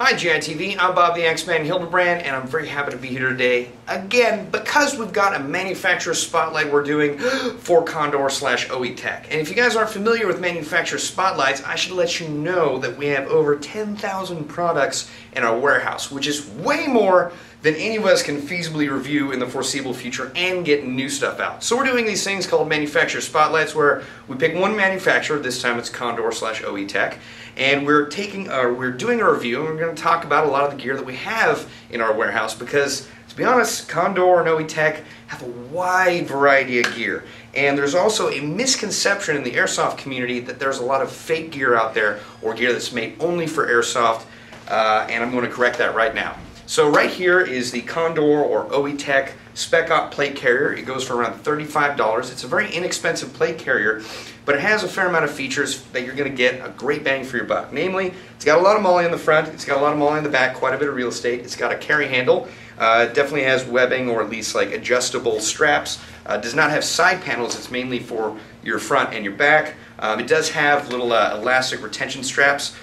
Hi GITV, I'm Bob the X-Man Hildebrand, and I'm very happy to be here today again because we've got a manufacturer spotlight we're doing for Condor/OE Tech. And if you guys aren't familiar with manufacturer spotlights, I should let you know that we have over 10,000 products in our warehouse, which is way more than any of us can feasibly review in the foreseeable future and get new stuff out. So we're doing these things called manufacturer spotlights where we pick one manufacturer, this time it's Condor/OE Tech, and we're doing a review and we're going to talk about a lot of the gear that we have in our warehouse because, to be honest, Condor and OE Tech have a wide variety of gear. And there's also a misconception in the airsoft community that there's a lot of fake gear out there or gear that's made only for airsoft, and I'm going to correct that right now. So right here is the Condor or OE Tech Spec plate carrier. It goes for around $35. It's a very inexpensive plate carrier, but it has a fair amount of features that you're going to get a great bang for your buck. Namely, it's got a lot of MOLLE in the front, it's got a lot of MOLLE in the back, quite a bit of real estate. It's got a carry handle. It definitely has webbing or at least like adjustable straps. Does not have side panels. It's mainly for your front and your back. It does have little elastic retention straps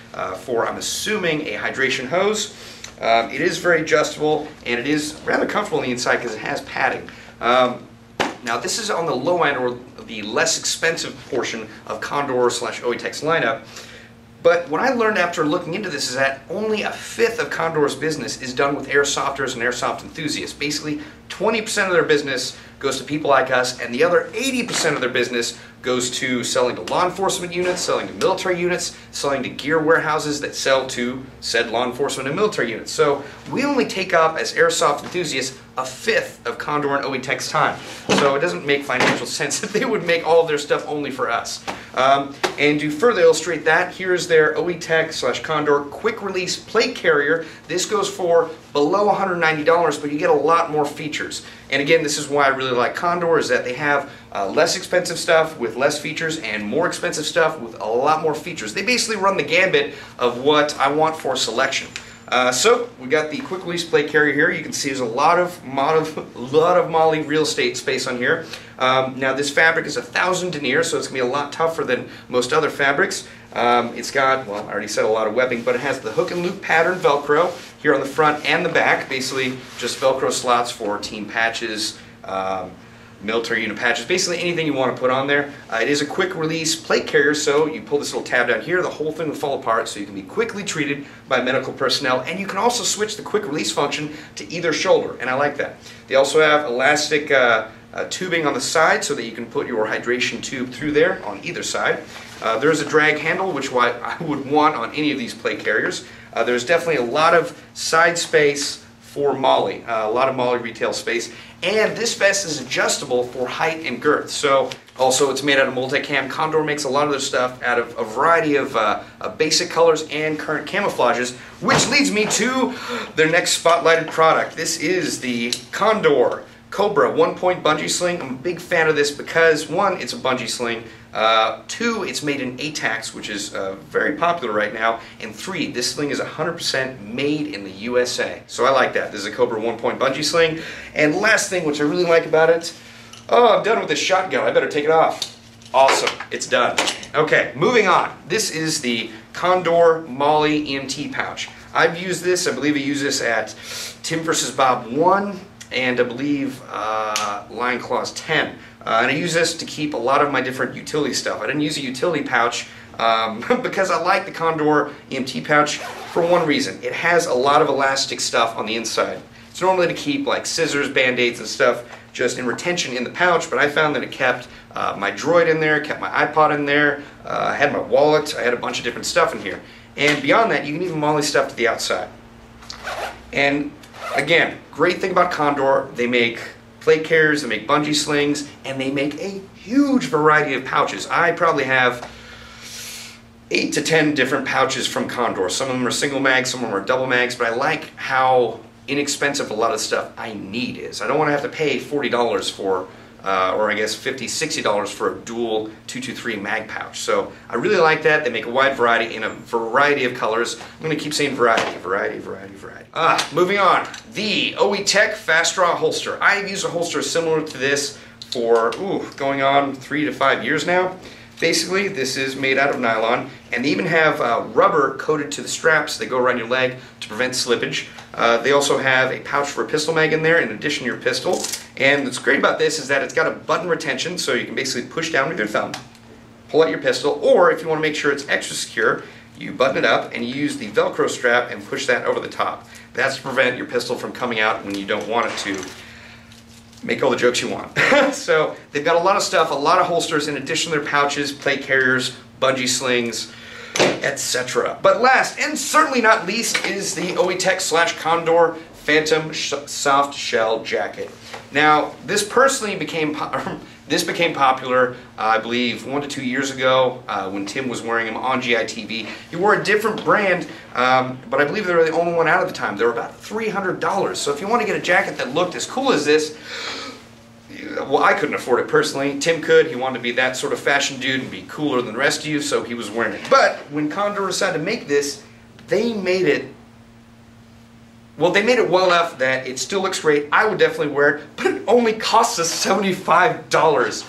for, I'm assuming, a hydration hose. It is very adjustable, and it is rather comfortable on the inside because it has padding. Now this is on the low end or the less expensive portion of Condor/OE Tech's lineup. But what I learned after looking into this is that only a fifth of Condor's business is done with airsofters and airsoft enthusiasts. Basically, 20% of their business goes to people like us, and the other 80% of their business goes to selling to law enforcement units, selling to military units, selling to gear warehouses that sell to said law enforcement and military units. So we only take up, as airsoft enthusiasts, a fifth of Condor and OE Tech's time. So it doesn't make financial sense that they would make all of their stuff only for us. And to further illustrate that, here's their OE Tech/Condor quick release plate carrier. This goes for below $190, but you get a lot more features. And again, this is why I really like Condor, is that they have less expensive stuff with less features and more expensive stuff with a lot more features. They basically run the gambit of what I want for selection. So we got the quick release plate carrier here. You can see there's a lot of MOLLE real estate space on here. Now this fabric is 1,000 denier, so it's going to be a lot tougher than most other fabrics. It's got, well, I already said a lot of webbing, but it has the hook and loop pattern Velcro here on the front and the back. Basically just Velcro slots for team patches, military unit patches, basically anything you want to put on there. It is a quick release plate carrier, so you pull this little tab down here, the whole thing will fall apart, so you can be quickly treated by medical personnel, and you can also switch the quick release function to either shoulder, and I like that. They also have elastic tubing on the side so that you can put your hydration tube through there on either side. There's a drag handle, which I would want on any of these plate carriers. There's definitely a lot of side space for MOLLE, a lot of MOLLE retail space, and this vest is adjustable for height and girth. So also it's made out of multicam. Condor makes a lot of their stuff out of a variety of basic colors and current camouflages, which leads me to their next spotlighted product. This is the Condor Cobra 1-point bungee sling. I'm a big fan of this because, one, it's a bungee sling, two, it's made in ATAX, which is very popular right now, and three, this sling is 100% made in the USA. So I like that. This is a Cobra 1-point bungee sling. And last thing, which I really like about it, oh, I'm done with this shotgun. I better take it off. Awesome. It's done. Okay, moving on. This is the Condor MOLLE EMT pouch. I've used this. I believe I used this at Tim vs. Bob 1. And I believe Lion Claws 10. And I use this to keep a lot of my different utility stuff. I didn't use a utility pouch because I like the Condor EMT pouch for one reason. It has a lot of elastic stuff on the inside. It's normally to keep like scissors, band-aids and stuff just in retention in the pouch, but I found that it kept my droid in there, kept my iPod in there, I had my wallet, I had a bunch of different stuff in here. And beyond that, you can even MOLLE stuff to the outside. And again, great thing about Condor, they make plate carriers, they make bungee slings, and they make a huge variety of pouches. I probably have 8 to 10 different pouches from Condor. Some of them are single mags, some of them are double mags, but I like how inexpensive a lot of the stuff I need is. I don't want to have to pay $40 for, or I guess $50, $60 for a dual 223 mag pouch. So I really like that. They make a wide variety in a variety of colors. I'm going to keep saying variety. Moving on. The OE Tech Fast Draw holster. I've used a holster similar to this for going on 3 to 5 years now. Basically, this is made out of nylon, and they even have rubber coated to the straps that go around your leg to prevent slippage. They also have a pouch for a pistol mag in there in addition to your pistol. And what's great about this is that it's got a button retention, so you can basically push down with your thumb, pull out your pistol, or if you want to make sure it's extra secure, you button it up and you use the Velcro strap and push that over the top. That's to prevent your pistol from coming out when you don't want it to. Make all the jokes you want. So they've got a lot of stuff, a lot of holsters in addition to their pouches, plate carriers, bungee slings, etc. But last and certainly not least is the OE-Tech / Condor Phantom soft shell jacket. Now this personally became popular, I believe 1 to 2 years ago when Tim was wearing them on GITV. He wore a different brand, but I believe they were the only one out at the time. They were about $300. So if you want to get a jacket that looked as cool as this, well, I couldn't afford it personally. Tim could. He wanted to be that sort of fashion dude and be cooler than the rest of you, so he was wearing it. But when Condor decided to make this, they made it well enough that it still looks great. I would definitely wear it, but it only costs us $75.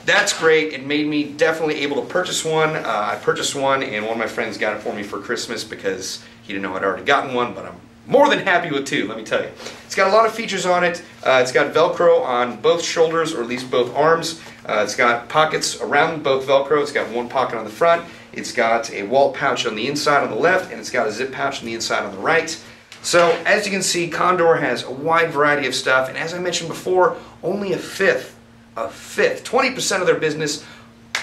That's great. It made me definitely able to purchase one. I purchased one, and one of my friends got it for me for Christmas because he didn't know I'd already gotten one, but I'm more than happy with two, let me tell you. It's got a lot of features on it. It's got Velcro on both shoulders, or at least both arms. It's got pockets around both Velcro. It's got one pocket on the front. It's got a wallet pouch on the inside on the left, and it's got a zip pouch on the inside on the right. So, as you can see, Condor has a wide variety of stuff, and as I mentioned before, only a fifth, 20% of their business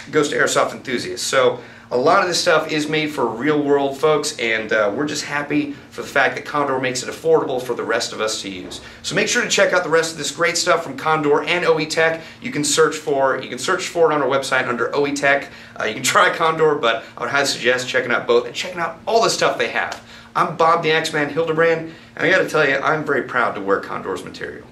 goes to airsoft enthusiasts. So, a lot of this stuff is made for real world folks, and we're just happy for the fact that Condor makes it affordable for the rest of us to use. So make sure to check out the rest of this great stuff from Condor and OE-Tech. You can search for it on our website under OE-Tech. You can try Condor, but I would highly suggest checking out both and checking out all the stuff they have. I'm Bob the Axeman Hildebrand, and I got to tell you, I'm very proud to wear Condor's material.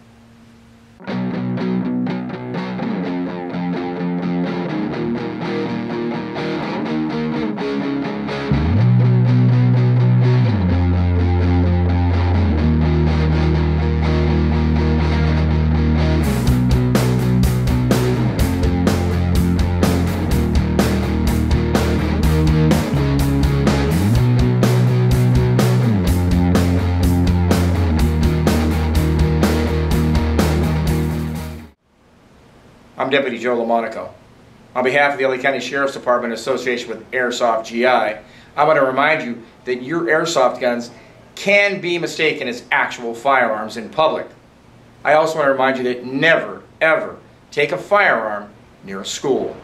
I'm Deputy Joe LaMonaco. On behalf of the LA County Sheriff's Department in association with Airsoft GI, I want to remind you that your airsoft guns can be mistaken as actual firearms in public. I also want to remind you that never, ever take a firearm near a school.